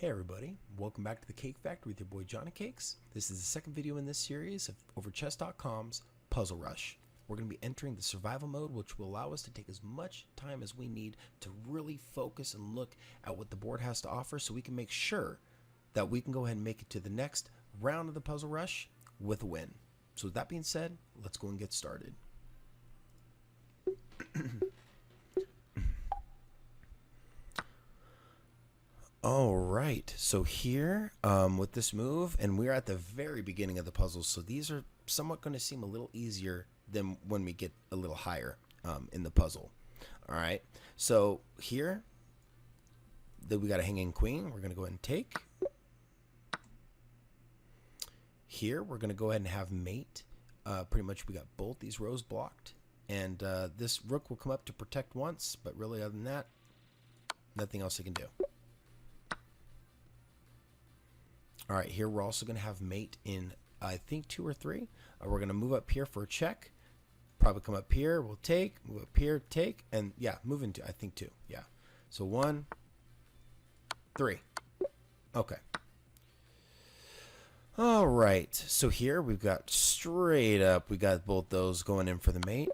Hey everybody, welcome back to the Cake Factory with your boy Johnny Cakes. This is the second video in this series of Overchess.com's Puzzle Rush. We're going to be entering the survival mode, which will allow us to take as much time as we need to really focus and look at what the board has to offer so we can make sure that we can go ahead and make it to the next round of the Puzzle Rush with a win. So with that being said, let's go and get started. All right, so here with this move, and we're at the very beginning of the puzzle, so these are somewhat going to seem a little easier than when we get a little higher in the puzzle. All right, so here we got a hanging queen. We're going to go ahead and take. Here we're going to go ahead and have mate. Pretty much we got both these rows blocked, and this rook will come up to protect once, but really other than that, nothing else it can do. All right, here we're also going to have mate in, I think, 2 or 3. We're going to move up here for a check. Probably come up here, we'll take, move up here, take, and yeah, move into, I think, 2. Yeah. So 1, 3. Okay. All right, so here we've got straight up, we got both those going in for the mate.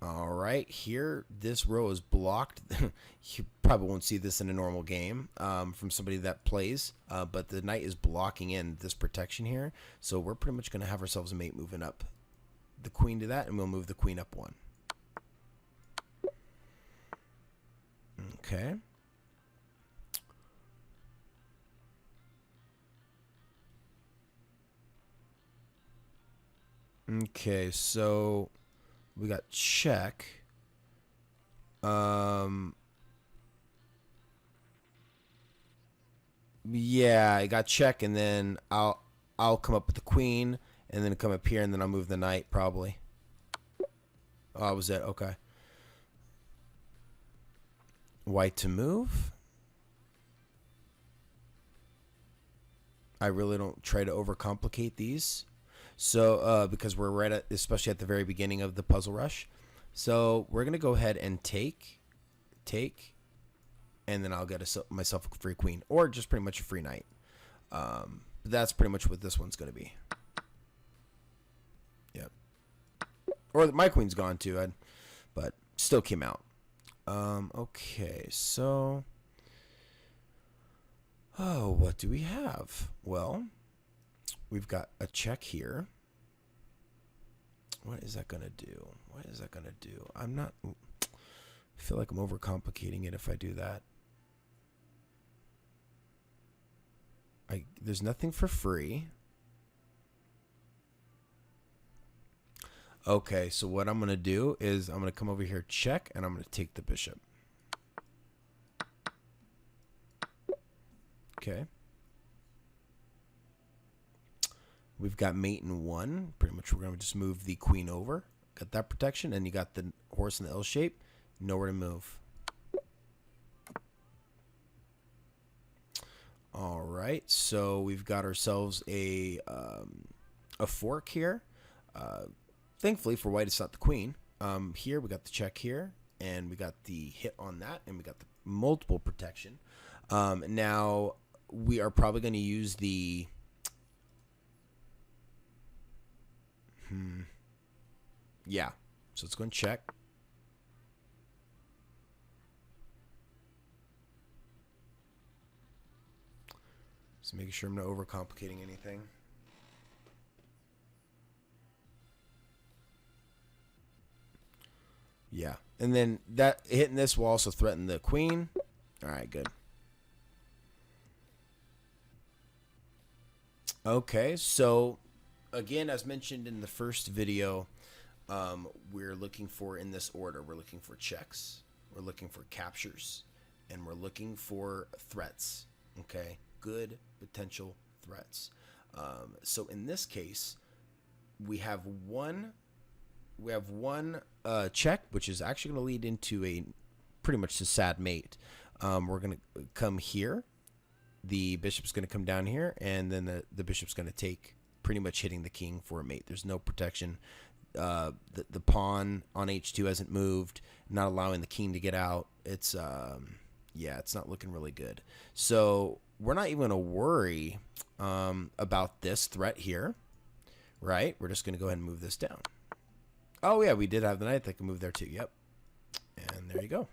All right, here this row is blocked. You probably won't see this in a normal game from somebody that plays, but the knight is blocking in this protection here. So we're pretty much going to have ourselves a mate moving up the queen to that, and we'll move the queen up 1. Okay. Okay, so we got check. Yeah, I got check, and then I'll come up with the queen, and then come up here, and then I'll move the knight probably. Oh, that was it. Okay. White to move. I really don't try to overcomplicate these. So, because we're right at, especially at the very beginning of the puzzle rush. So we're going to go ahead and take, and then I'll get myself a free queen, or just pretty much a free knight. That's pretty much what this one's going to be. Yep. Or my queen's gone too, but still came out. Okay, so, oh, what do we have? Well, we've got a check here. What is that going to do? What is that going to do? I feel like I'm overcomplicating it if I do that. There's nothing for free. Okay, so what I'm going to do is I'm going to come over here, check, and I'm going to take the bishop. Okay. We've got mate in 1. Pretty much we're going to just move the queen over. Got that protection, and you got the horse in the L shape. Nowhere to move. All right, so we've got ourselves a fork here. Thankfully for white, it's not the queen. Here we got the check here, and we got the hit on that, and we got the multiple protection. Now we are probably going to use the yeah. So let's go and check. Just making sure I'm not overcomplicating anything. Yeah. And then that hitting this will also threaten the queen. All right, good. Okay, so again, as mentioned in the first video, we're looking for, in this order, we're looking for checks, we're looking for captures, and we're looking for threats. Okay, good potential threats. So in this case, we have one check, which is actually going to lead into a pretty much a sad mate. We're going to come here. The bishop's going to come down here, and then the bishop's going to take, pretty much hitting the king for a mate. There's no protection. The pawn on h2 hasn't moved, not allowing the king to get out. It's Yeah, it's not looking really good. So we're not even going to worry about this threat here, right? We're just going to go ahead and move this down. Oh, yeah, we did have the knight that can move there too. Yep. And there you go.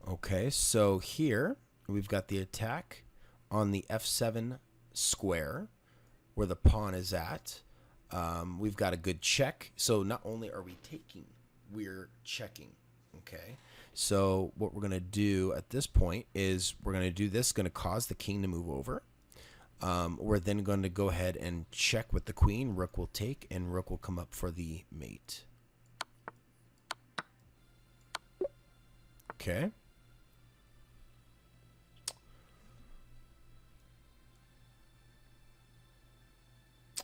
Okay, so here we've got the attack on the f7 square where the pawn is at. We've got a good check. So not only are we taking, we're checking. Okay, so what we're going to do at this point is we're going to do this, going to cause the king to move over. We're then going to go ahead and check with the queen. Rook will take, and rook will come up for the mate. Okay.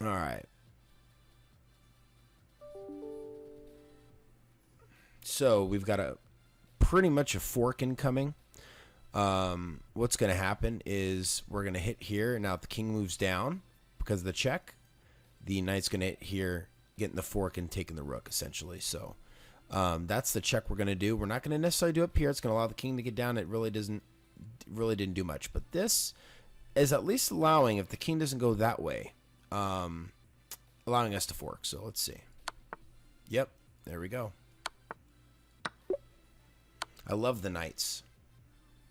All right. So we've got pretty much a fork incoming. What's going to happen is we're going to hit here. Now if the king moves down because of the check, the knight's going to hit here, getting the fork and taking the rook essentially. So that's the check we're going to do. We're not going to necessarily do it up here. It's going to allow the king to get down. It really didn't do much. But this is at least allowing, if the king doesn't go that way, allowing us to fork. So let's see. Yep, there we go. I love the knights.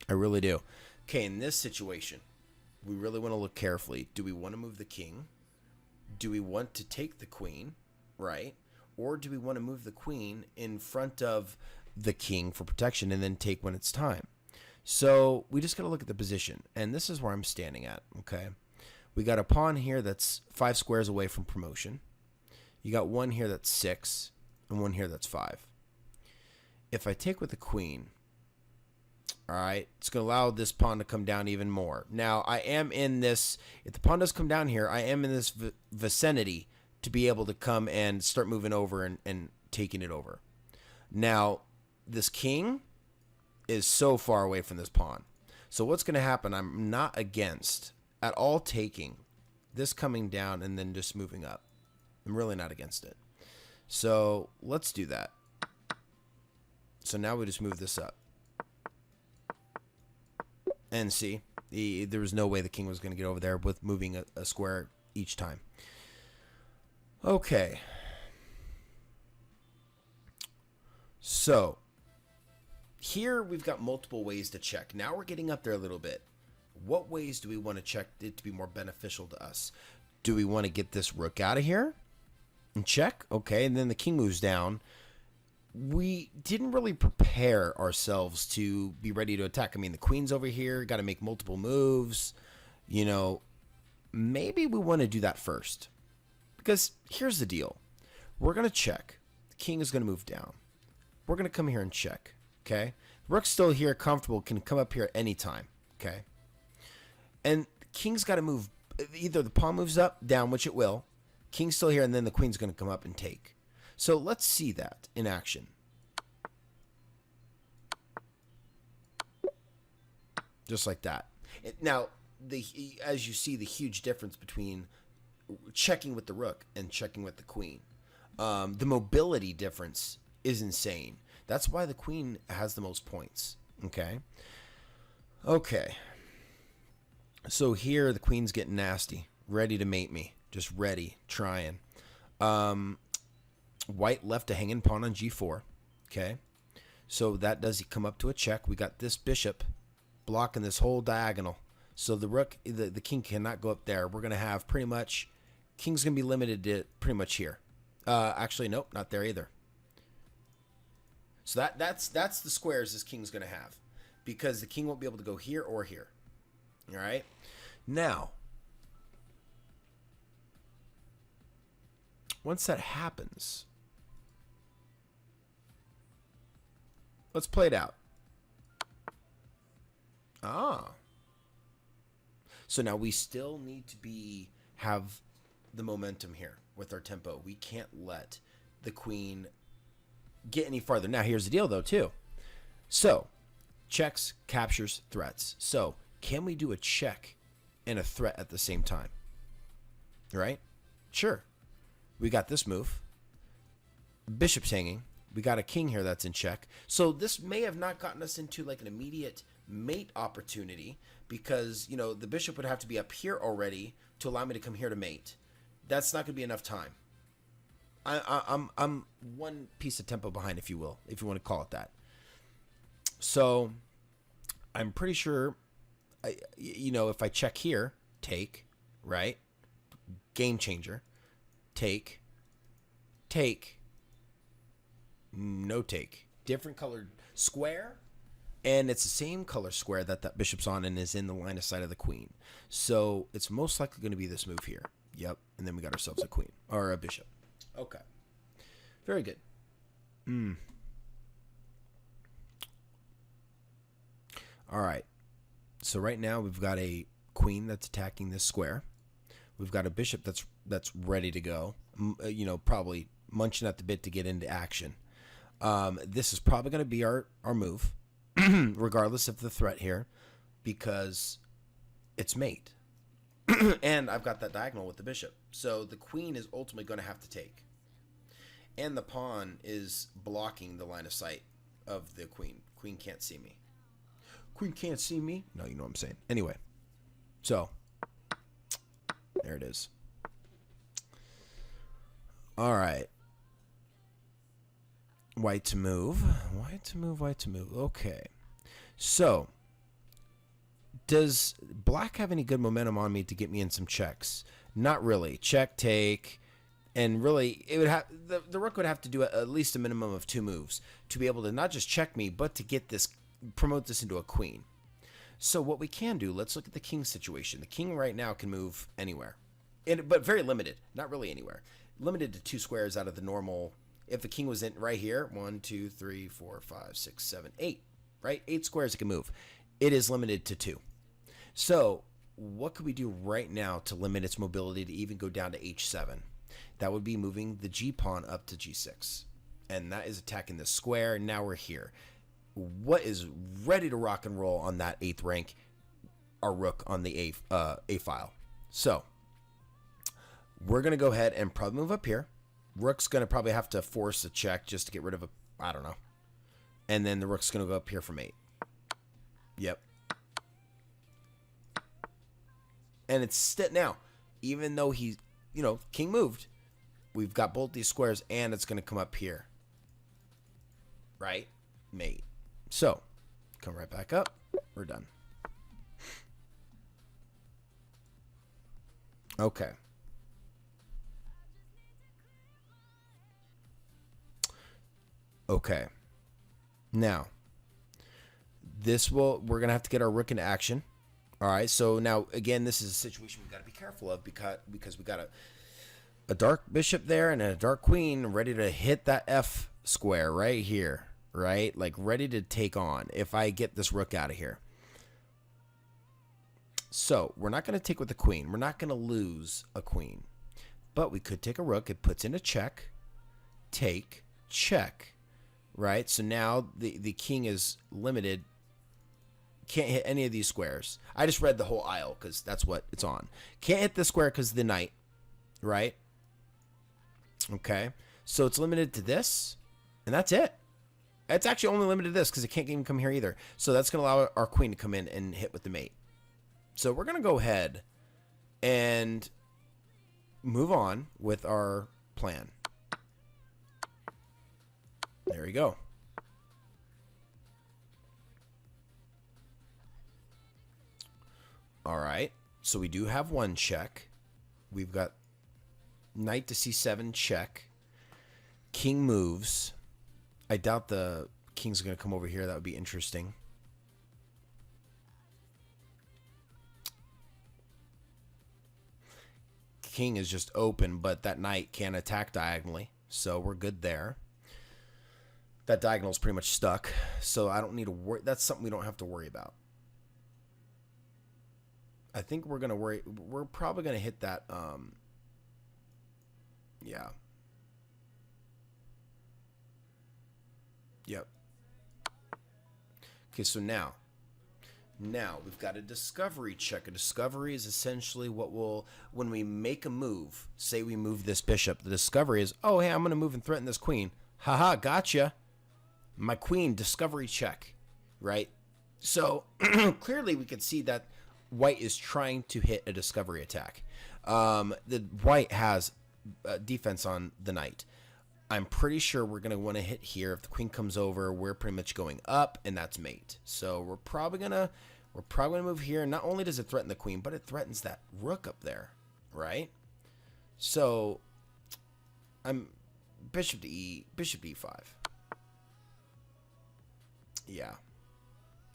I really do. Okay, in this situation, we really want to look carefully. Do we want to move the king? Do we want to take the queen, right? Or do we want to move the queen in front of the king for protection and then take when it's time? So we just got to look at the position. And this is where I'm standing at, okay? We got a pawn here that's 5 squares away from promotion. You got one here that's 6 and one here that's 5. If I take with the queen, all right, it's going to allow this pawn to come down even more. Now, I am in this, if the pawn does come down here, I am in this vicinity to be able to come and start moving over and taking it over. Now, this king is so far away from this pawn. So what's going to happen, I'm not against at all taking this coming down and then just moving up. I'm really not against it. So let's do that. So now we just move this up. And see, there was no way the king was going to get over there with moving a square each time. Okay. So here we've got multiple ways to check. Now we're getting up there a little bit. What ways do we want to check it to be more beneficial to us? Do we want to get this rook out of here and check? Okay, and then the king moves down. We didn't really prepare ourselves to be ready to attack. I mean, the queen's over here, got to make multiple moves. You know, maybe we want to do that first. Because here's the deal. We're going to check. The king is going to move down. We're going to come here and check. Okay? Rook's still here, comfortable, can come up here at any time. Okay? And the king's got to move. Either the pawn moves up, down, which it will. King's still here, and then the queen's going to come up and take. So let's see that in action. Just like that. Now, as you see, the huge difference between checking with the rook and checking with the queen. The mobility difference is insane. That's why the queen has the most points. Okay. Okay. So here the queen's getting nasty. Ready to mate me. Just ready. Trying. White left a hanging pawn on g4. Okay. So that does come up to a check. We got this bishop blocking this whole diagonal. So the rook, the king cannot go up there. We're going to have pretty much, king's going to be limited to pretty much here. Actually, nope, not there either. So that's the squares this king's going to have. Because the king won't be able to go here or here. All right. Now, once that happens, let's play it out. So now we still need to have the momentum here with our tempo. We can't let the queen get any farther. Now here's the deal though too. So checks, captures, threats. So can we do a check and a threat at the same time? Right? Sure. We got this move. Bishop's hanging. We got a king here that's in check. So this may have not gotten us into like an immediate mate opportunity because, you know, the bishop would have to be up here already to allow me to come here to mate. That's not going to be enough time. I'm one piece of tempo behind, if you will, if you want to call it that. So I'm pretty sure, you know, if I check here, take, right? Game changer. Take, no take. Different colored square, and it's the same color square that that bishop's on and is in the line of sight of the queen. So it's most likely going to be this move here. Yep, and then we got ourselves a queen, or a bishop. Okay. Very good. All right. So right now we've got a queen that's attacking this square. We've got a bishop that's ready to go. You know, probably munching at the bit to get into action. This is probably going to be our move, regardless of the threat here, because it's mate. And I've got that diagonal with the bishop. So the queen is ultimately going to have to take. And the pawn is blocking the line of sight of the queen. Queen can't see me. Queen can't see me? No, you know what I'm saying. Anyway, so there it is. All right. White to move. White to move, white to move. Okay. So, does black have any good momentum on me to get me in some checks? Not really. Check, take, and really, it would have the rook would have to do at least a minimum of 2 moves to be able to not just check me, but to get this, promote this into a queen. So what we can do, let's look at the king situation. The king right now can move anywhere, but very limited. Not really anywhere. Limited to 2 squares out of the normal. If the king was in right here, 1, 2, 3, 4, 5, 6, 7, 8, right? 8 squares it can move. It is limited to 2. So what could we do right now to limit its mobility to even go down to h7? That would be moving the g pawn up to g6. And that is attacking the square. Now we're here. What is ready to rock and roll on that 8th rank? Our rook on the A file. So we're going to go ahead and probably move up here. Rook's going to probably have to force a check just to get rid of a, I don't know. And then the rook's going to go up here from 8. Yep. And it's now, even though he, you know, king moved, we've got both these squares and it's going to come up here. Right? Mate. So, come right back up. We're done. Okay. Okay. Now, we're going to have to get our rook into action. All right. So now, again, this is a situation we've got to be careful of because we got a dark bishop there and a dark queen ready to hit that F square right here. Right? Like ready to take on if I get this rook out of here. So we're not going to take with the queen. We're not going to lose a queen. But we could take a rook. It puts in a check. Take. Check. Right? So now the king is limited. Can't hit any of these squares. I just read the whole aisle because that's what it's on. Can't hit the square because of the knight. Right? Okay. So it's limited to this. And that's it. It's actually only limited to this because it can't even come here either. So that's going to allow our queen to come in and hit with the mate. So we're going to go ahead and move on with our plan. There we go. All right. So we do have one check. We've got knight to c7 check. King moves. I doubt the king's going to come over here. That would be interesting. King is just open, but that knight can attack diagonally. So we're good there. That diagonal is pretty much stuck. So I don't need to worry. That's something we don't have to worry about. I think we're going to worry. We're probably going to hit that. Yeah. Yep. Okay, so now we've got a discovery check. A discovery is essentially what will, when we make a move, say we move this bishop, the discovery is, oh, hey, I'm going to move and threaten this queen. Haha, gotcha. My queen, discovery check, right? So clearly we could see that white is trying to hit a discovery attack. The white has defense on the knight. I'm pretty sure we're going to want to hit here. If the queen comes over, we're pretty much going up, and that's mate. So we're probably going to move here. Not only does it threaten the queen, but it threatens that rook up there, right? So I'm bishop to e5. Yeah.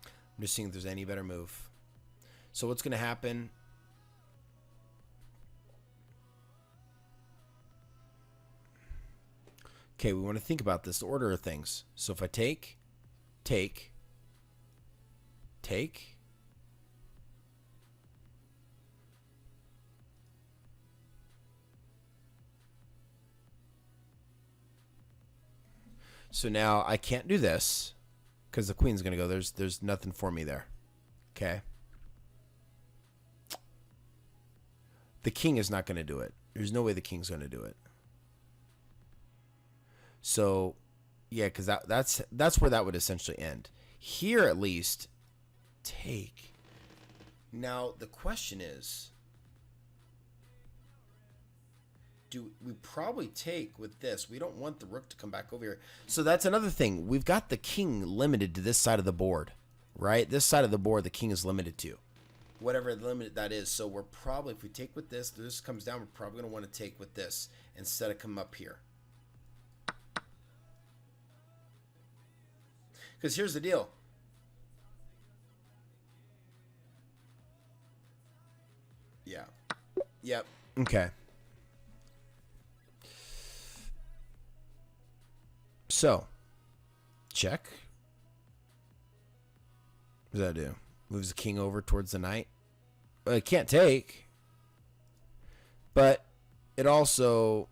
I'm just seeing if there's any better move. So what's going to happen? Okay, we want to think about this, the order of things. So if I take. So now I can't do this because the queen's going to go. There's nothing for me there. Okay. The king is not going to do it. There's no way the king's going to do it. So, yeah, because that's where that would essentially end. Here, at least, take. Now, the question is, do we probably take with this? We don't want the rook to come back over here. So that's another thing. We've got the king limited to this side of the board, right? This side of the board, the king is limited to. Whatever limit that is. So we're probably, if we take with this comes down, we're probably going to want to take with this instead of come up here. Because here's the deal. Yeah. Yep. Okay. So, check. What does that do? Moves the king over towards the knight. Well, it can't take. But it also...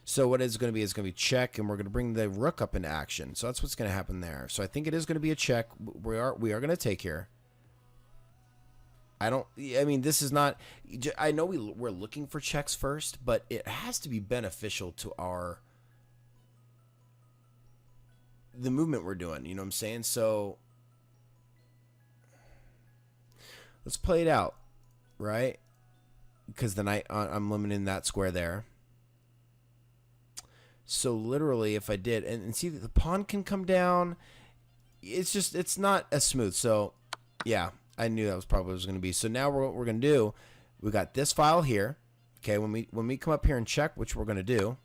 So what it's going to be is going to be check, and we're going to bring the rook up into action. So that's what's going to happen there. So I think it is going to be a check. We are going to take here. I mean, this is not... I know we're looking for checks first, but it has to be beneficial to the movement we're doing. You know what I'm saying? So let's play it out, right? Because the knight, I'm limiting that square there. So literally, if I did, and see that the pawn can come down, it's not as smooth. So yeah, I knew that was probably what it was going to be. So now what we're going to do, we got this file here. Okay, when we come up here and check, which we're going to do.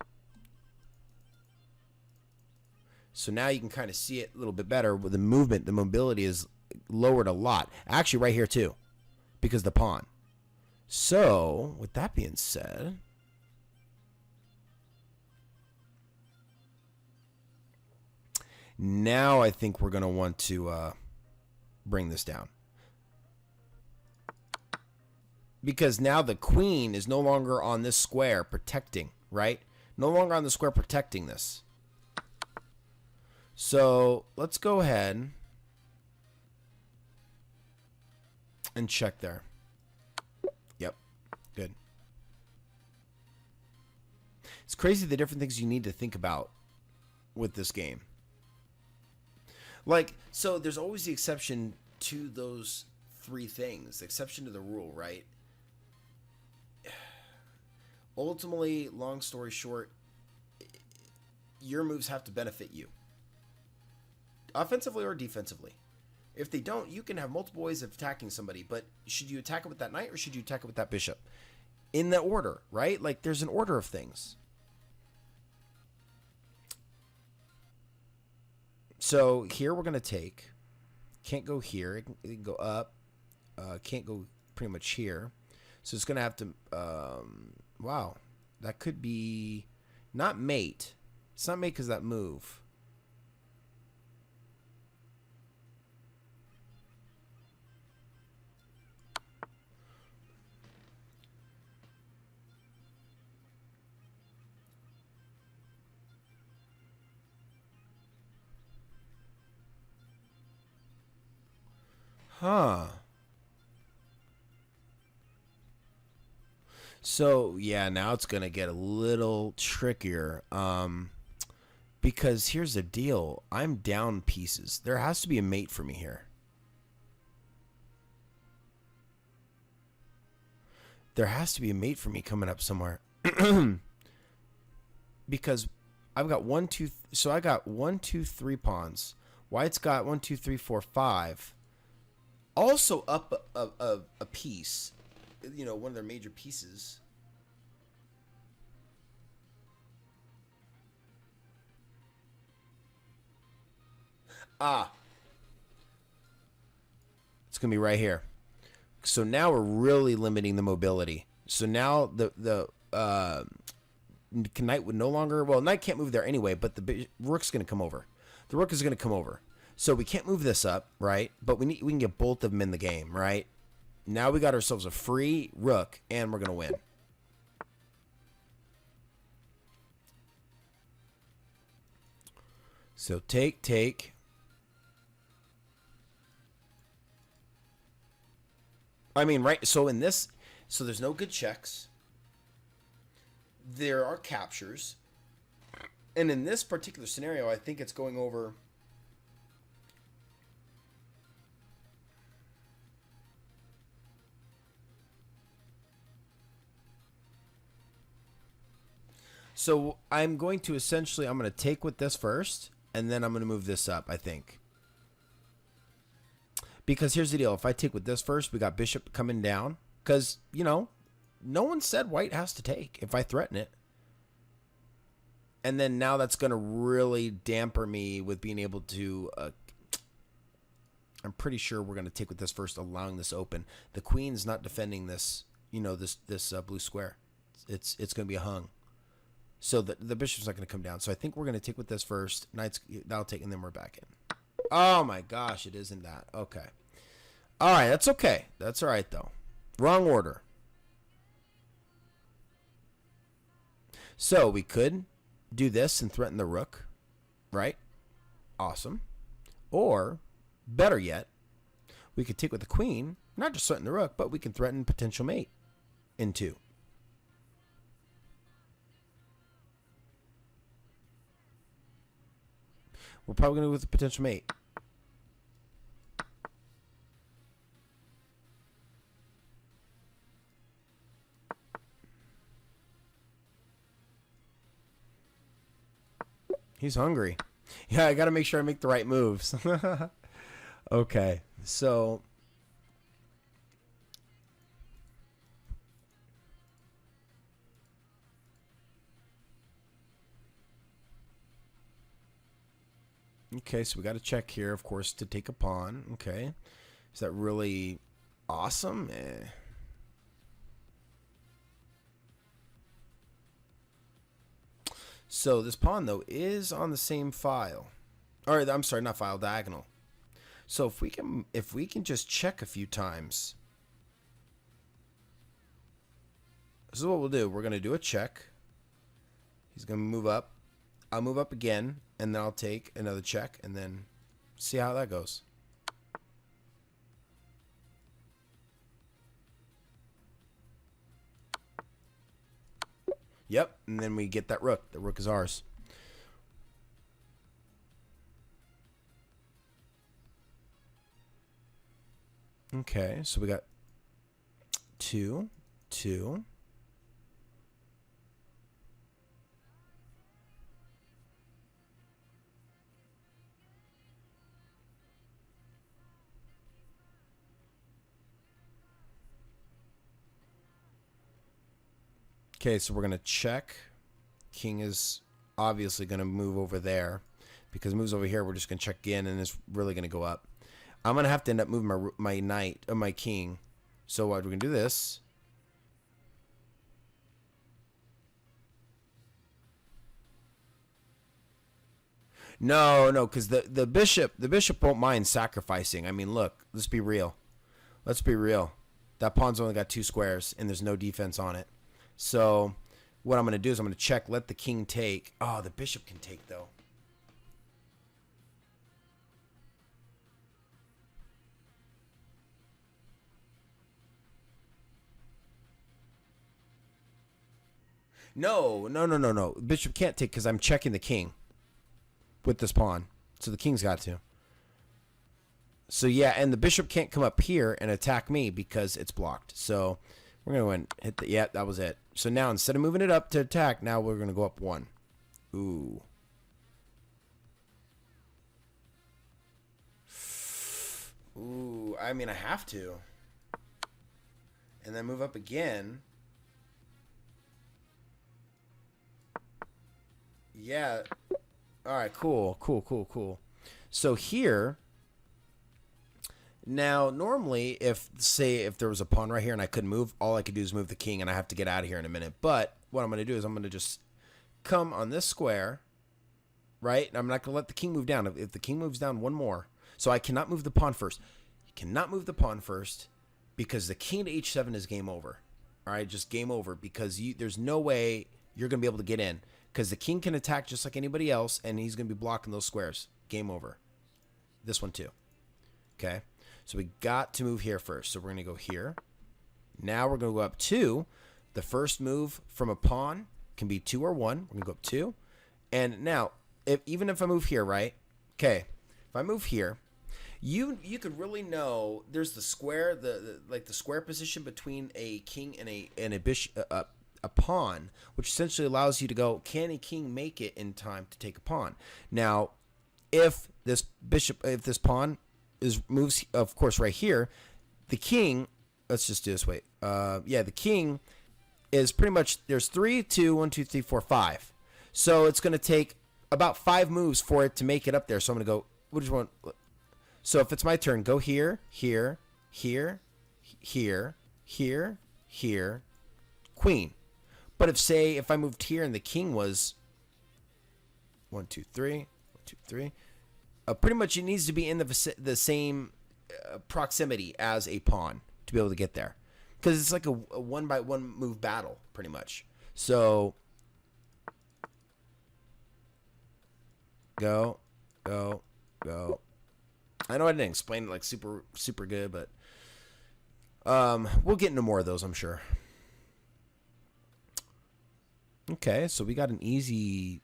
So now you can kind of see it a little bit better with the movement. The mobility is lowered a lot. Actually, right here too, because the pawn. So with that being said, now I think we're going to want to bring this down. Because now the queen is no longer on this square protecting, right? No longer on the square protecting this. So let's go ahead and check there. Yep, good. It's crazy the different things you need to think about with this game. Like, so there's always the exception to those three things, the exception to the rule, right? Ultimately, long story short, your moves have to benefit you, offensively or defensively. If they don't, you can have multiple ways of attacking somebody, but should you attack it with that knight or should you attack it with that bishop? In the order, right? Like, there's an order of things. So here we're going to take, can't go here, it can go up, can't go pretty much here. So it's going to have to, wow, that could be not mate. It's not mate because that move. Huh. So yeah, now it's gonna get a little trickier. Because here's the deal: I'm down pieces. There has to be a mate for me here. There has to be a mate for me coming up somewhere. Because I've got one, two. So I got 1, 2, 3 pawns. White's got 1, 2, 3, 4, 5. Also up a piece. You know, one of their major pieces. Ah. It's going to be right here. So now we're really limiting the mobility. So now the knight would no longer... Well, knight can't move there anyway, but the rook's going to come over. The rook is going to come over. So we can't move this up, right? But we can get both of them in the game, right? Now we got ourselves a free rook, and we're going to win. So take. I mean, right? So in this... So there's no good checks. There are captures. And in this particular scenario, I think it's going over... So I'm going to essentially... I'm going to take with this first, and then I'm going to move this up, I think. Because here's the deal. If I take with this first, we got bishop coming down. Because, you know, no one said white has to take if I threaten it. And then now that's going to really damper me with being able to... I'm pretty sure we're going to take with this first, allowing this open. The queen's not defending this, you know, this blue square. It's going to be a hung. So the bishop's not going to come down. So I think we're going to take with this first. Knight's... That'll take, and then we're back in. Oh my gosh, it isn't that. Okay. All right, that's okay. That's all right, though. Wrong order. So we could do this and threaten the rook, right? Awesome. Or, better yet, we could take with the queen, not just threaten the rook, but we can threaten potential mate in 2. We're probably going to go with the potential mate. He's hungry. Yeah, I got to make sure I make the right moves. Okay, so... Okay, so we got to check here, of course, to take a pawn. Okay. Is that really awesome? So this pawn, though, is on the same file. Or, I'm sorry, not file, diagonal. So if we can just check a few times. This is what we'll do. We're going to do a check. He's going to move up. I'll move up again, and then I'll take another check, and then see how that goes. Yep, and then we get that rook. The rook is ours. Okay, so we got 2, 2. Okay, so we're going to check. King is obviously going to move over there. Because it moves over here, we're just going to check in, and it's really going to go up. I'm going to have to end up moving my knight, or my king. So what, we're going to do this. No, because the bishop won't mind sacrificing. I mean, look, let's be real. Let's be real. That pawn's only got 2 squares, and there's no defense on it. So what I'm going to do is I'm going to check, let the king take. Oh, the bishop can take, though. No, no, no, no, no. Bishop can't take because I'm checking the king with this pawn. So the king's got to. So yeah, and the bishop can't come up here and attack me because it's blocked. So we're going to go and hit the... Yeah, that was it. So now instead of moving it up to attack, now we're going to go up 1. Ooh. Ooh, I mean, I have to. And then move up again. Yeah. All right, cool, cool, cool, cool. So here, now normally if, say, if there was a pawn right here and I couldn't move, all I could do is move the king and I have to get out of here in a minute. But what I'm going to do is I'm going to just come on this square, right? And I'm not going to let the king move down. If the king moves down one more, so I cannot move the pawn first. You cannot move the pawn first because the king to h7 is game over. All right, just game over because there's no way you're going to be able to get in because the king can attack just like anybody else and he's going to be blocking those squares. Game over. This one too. Okay, so we got to move here first. So we're going to go here. Now we're going to go up 2. The first move from a pawn can be 2 or 1. We're going to go up 2. And now, even if I move here, right? Okay, if I move here, you could really know there's the square, the square position between a king and a bishop, a pawn, which essentially allows you to go, can a king make it in time to take a pawn? Now, if this pawn moves, of course, right here, the king, let's just do this, wait. Yeah, the king is pretty much, there's 3, 2, 1, 2, 3, 4, 5. So it's going to take about 5 moves for it to make it up there. So I'm going to go, which one? So if it's my turn, go here, here, here, here, here, here, queen. But if I moved here and the king was 1, 2, 3, 1, 2, 3, pretty much it needs to be in the same proximity as a pawn to be able to get there. Because it's like a 1-by-1 move battle, pretty much. So go, go, go. I know I didn't explain it like super good, but we'll get into more of those, I'm sure. Okay, so we got an easy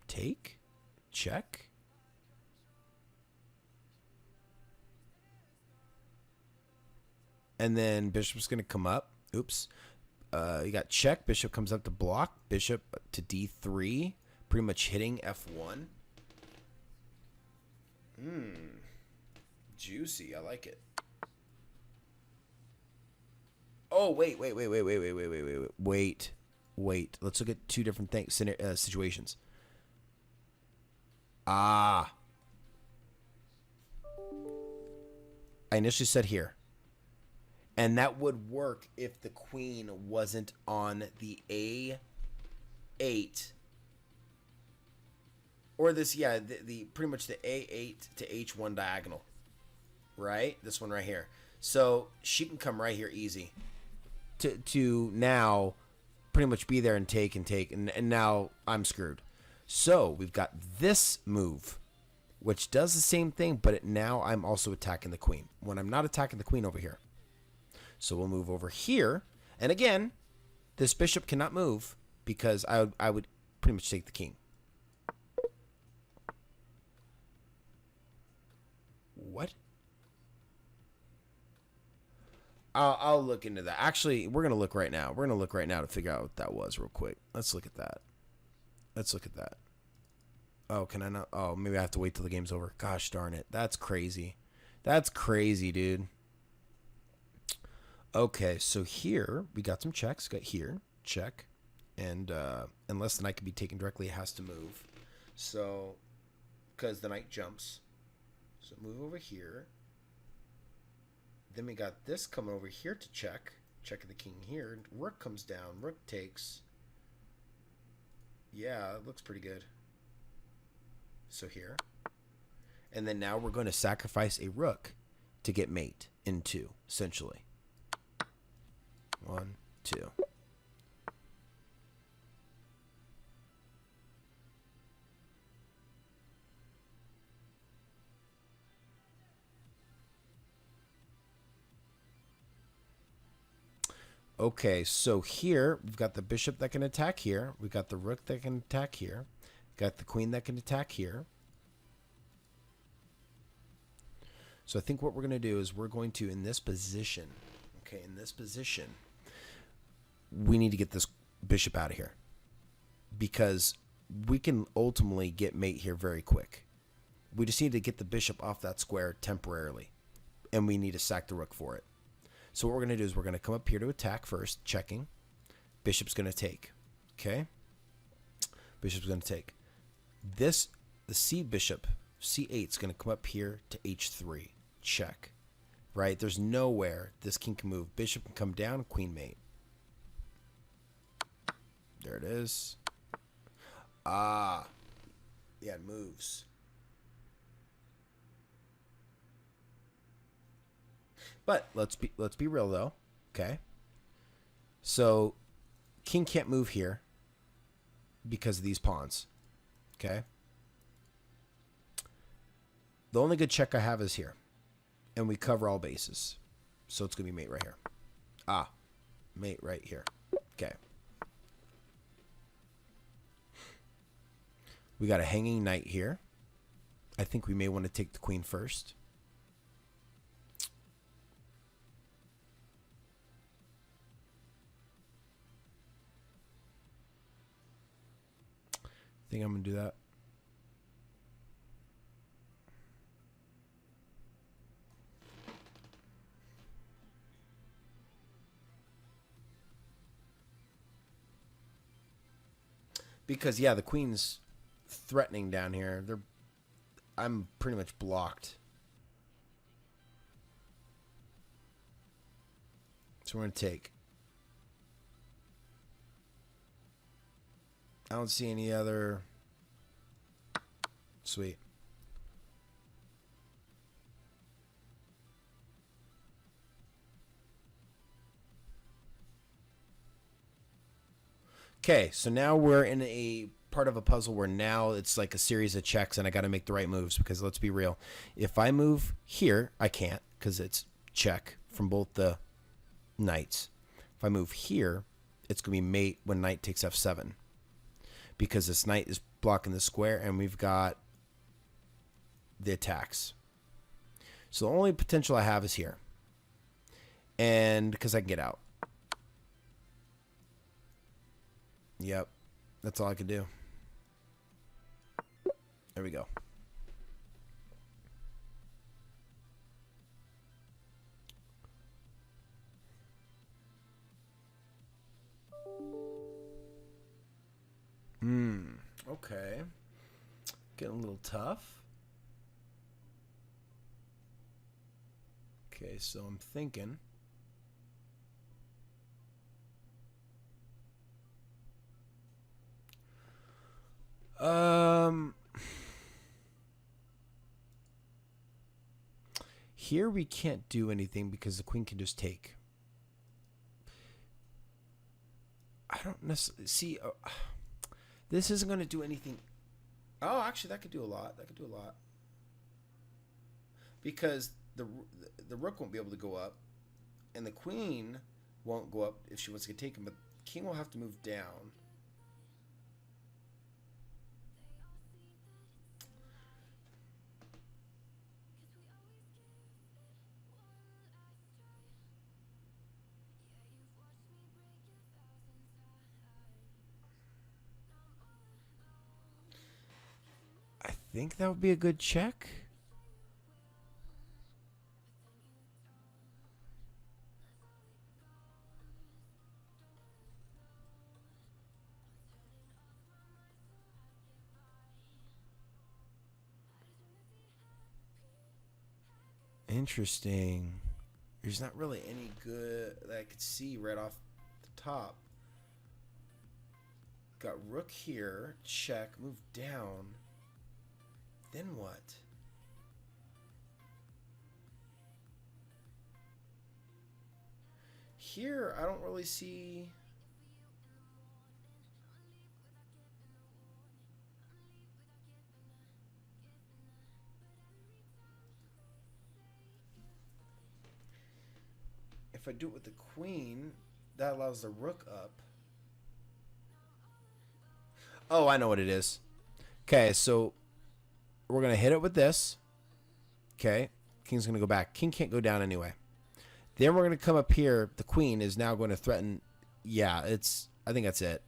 take, check. And then bishop's going to come up. Oops. You got check. Bishop comes up to block. Bishop to d3. Pretty much hitting f1. Juicy. I like it. Oh, wait. Let's look at 2 different things, situations. I initially said here. And that would work if the queen wasn't on the A8. Or this, yeah, the pretty much the A8 to H1 diagonal. Right? This one right here. So she can come right here easy. To now pretty much be there and take. And now I'm screwed. So we've got this move, which does the same thing, but now I'm also attacking the queen. When I'm not attacking the queen over here. So we'll move over here. And again, this bishop cannot move because I would pretty much take the king. What? I'll look into that. Actually, we're going to look right now. We're going to look right now to figure out what that was real quick. Let's look at that. Oh, can I not? Oh, maybe I have to wait till the game's over. Gosh darn it. That's crazy. That's crazy, dude. Okay, so here we got some checks. Got here, check. And unless the knight can be taken directly, it has to move. So, because the knight jumps. So move over here. Then we got this coming over here to check. Checking the king here. Rook comes down. Rook takes. Yeah, it looks pretty good. So here. And then now we're going to sacrifice a rook to get mate in 2, essentially. 1, 2. Okay, so here we've got the bishop that can attack here. We've got the rook that can attack here. Got the queen that can attack here. So I think what we're going to do is we're going to, in this position, okay, in this position, we need to get this bishop out of here. Because we can ultimately get mate here very quick. We just need to get the bishop off that square temporarily. And we need to sack the rook for it. So what we're going to do is we're going to come up here to attack first, checking. Bishop's going to take. Okay? Bishop's going to take. This, the C bishop, C8 is going to come up here to H3. Check. Right? There's nowhere this king can move. Bishop can come down, queen mate. There it is. Ah. Yeah, it moves. But let's be real though. Okay. So king can't move here because of these pawns. Okay. The only good check I have is here. And we cover all bases. So it's going to be mate right here. Ah. Mate right here. Okay. We got a hanging knight here. I think we may want to take the queen first. I think I'm going to do that. Because, yeah, the queen's threatening down here. I'm pretty much blocked. So we're going to take. I don't see any other. Sweet. Okay, so now we're in a part of a puzzle where now it's like a series of checks and I got to make the right moves because let's be real. If I move here, I can't because it's check from both the knights. If I move here, it's going to be mate when knight takes f7 because this knight is blocking the square and we've got the attacks. So the only potential I have is here. And because I can get out. Yep. That's all I can do. There we go. Okay. Getting a little tough. Okay, so I'm thinking. Here we can't do anything because the queen can just take. I don't necessarily see. This isn't going to do anything. Oh, actually, that could do a lot. That could do a lot. Because the rook won't be able to go up, and the queen won't go up if she wants to get taken. But king will have to move down. I think that would be a good check. Interesting. There's not really any good that I could see right off the top. Got rook here, check, move down. Then what? Here, I don't really see. If I do it with the queen, that allows the rook up. Oh, I know what it is. Okay, so we're going to hit it with this. Okay, king's going to go back. King can't go down anyway. Then we're going to come up here. The queen is now going to threaten. Yeah, I think that's it.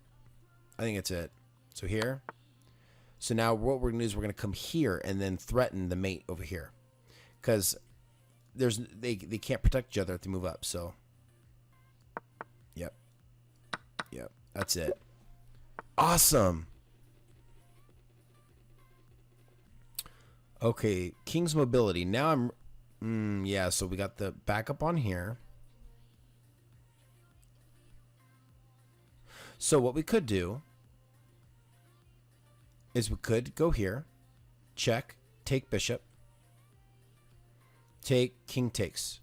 I think it's it. So here. So now what we're going to do is we're going to come here and then threaten the mate over here. Because they can't protect each other if they move up. So, yep. Yep, that's it. Awesome. Okay, king's mobility. Now yeah, so we got the backup on here. So what we could do is we could go here, check, take bishop, take, king takes.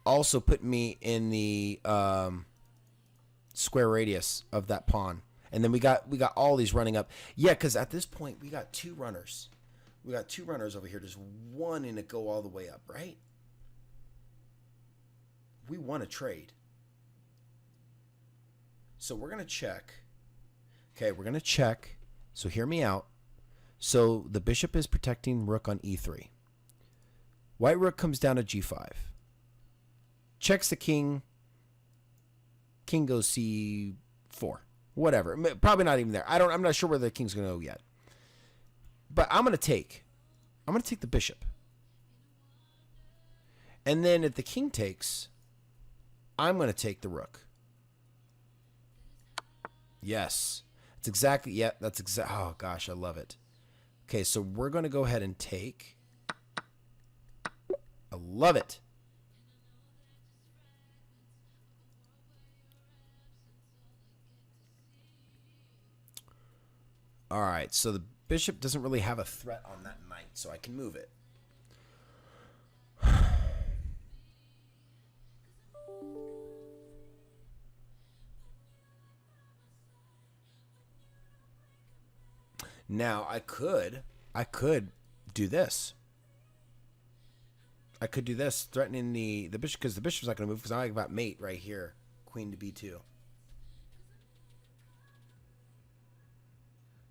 Also put me in the square radius of that pawn. And then we got all these running up. Yeah, because at this point we got two runners. We got two runners over here. Just one in it go all the way up, right? We want to trade. So we're going to check. Okay, we're going to check. So hear me out. So the bishop is protecting rook on e3. White rook comes down to g5. Checks the king. King goes c4. Whatever. Probably not even there. I'm not sure where the king's going to go yet. But I'm going to take the bishop. And then if the king takes, I'm going to take the rook. Yes. That's exactly, yeah, that's exactly, oh gosh, I love it. Okay, so we're going to go ahead and take. I love it. All right, so the bishop doesn't really have a threat on that knight, so I can move it. Now, I could do this. I could do this, threatening the bishop, because the bishop's not going to move, because I got mate right here, queen to b2.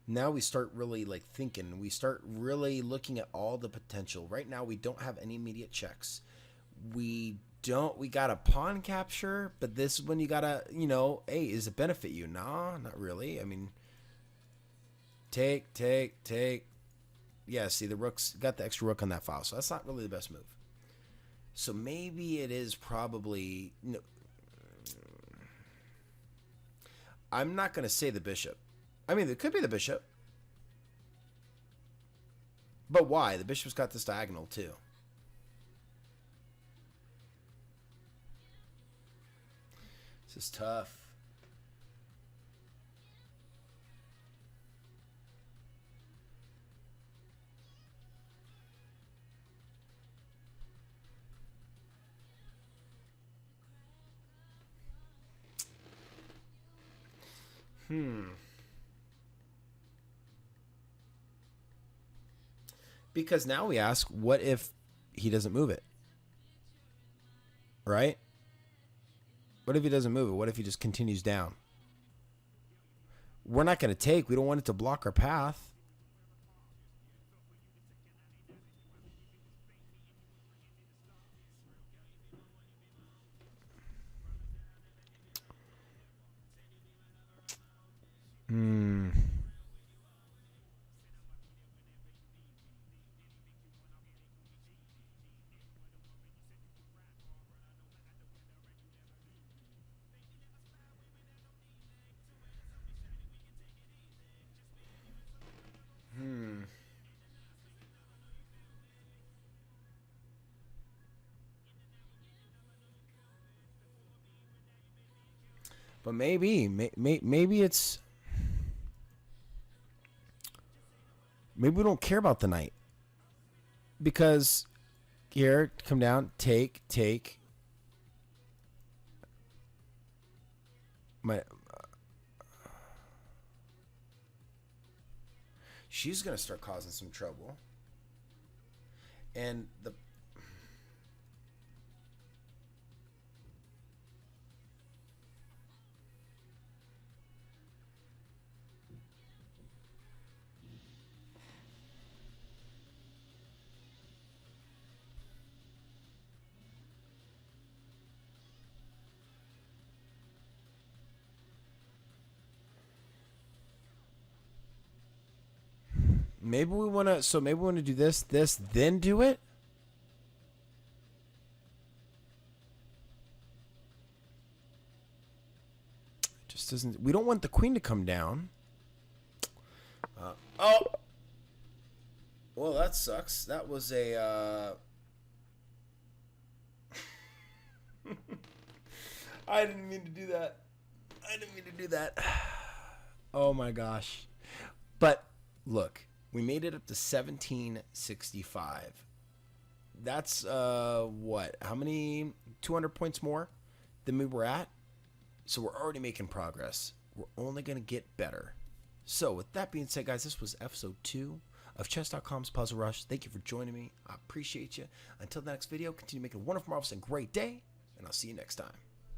Now we start really like thinking. We start really looking at all the potential. Right now we don't have any immediate checks. We got a pawn capture, but this is when you gotta, hey, is it benefit you? Nah, not really. I mean, take. Yeah, see, the rook's got the extra rook on that file, so that's not really the best move. So maybe it is probably, no, I'm not gonna say the bishop. I mean, it could be the bishop. But why? The bishop's got this diagonal, too. This is tough. Because now we ask, what if he doesn't move it? Right? What if he doesn't move it? What if he just continues down? We're not going to take. We don't want it to block our path. But maybe it's, maybe we don't care about the knight, because here, come down, take. She's gonna start causing some trouble, and the. maybe we want to, so maybe we want to do this, then do it. Just doesn't, we don't want the queen to come down. Oh. Well, that sucks. That was a, I didn't mean to do that. Oh my gosh. But look, we made it up to 1765. That's what? How many? 200 points more than we were at. So we're already making progress. We're only going to get better. So with that being said, guys, this was episode 2 of Chess.com's Puzzle Rush. Thank you for joining me. I appreciate you. Until the next video, continue making a wonderful, marvelous, and great day. And I'll see you next time.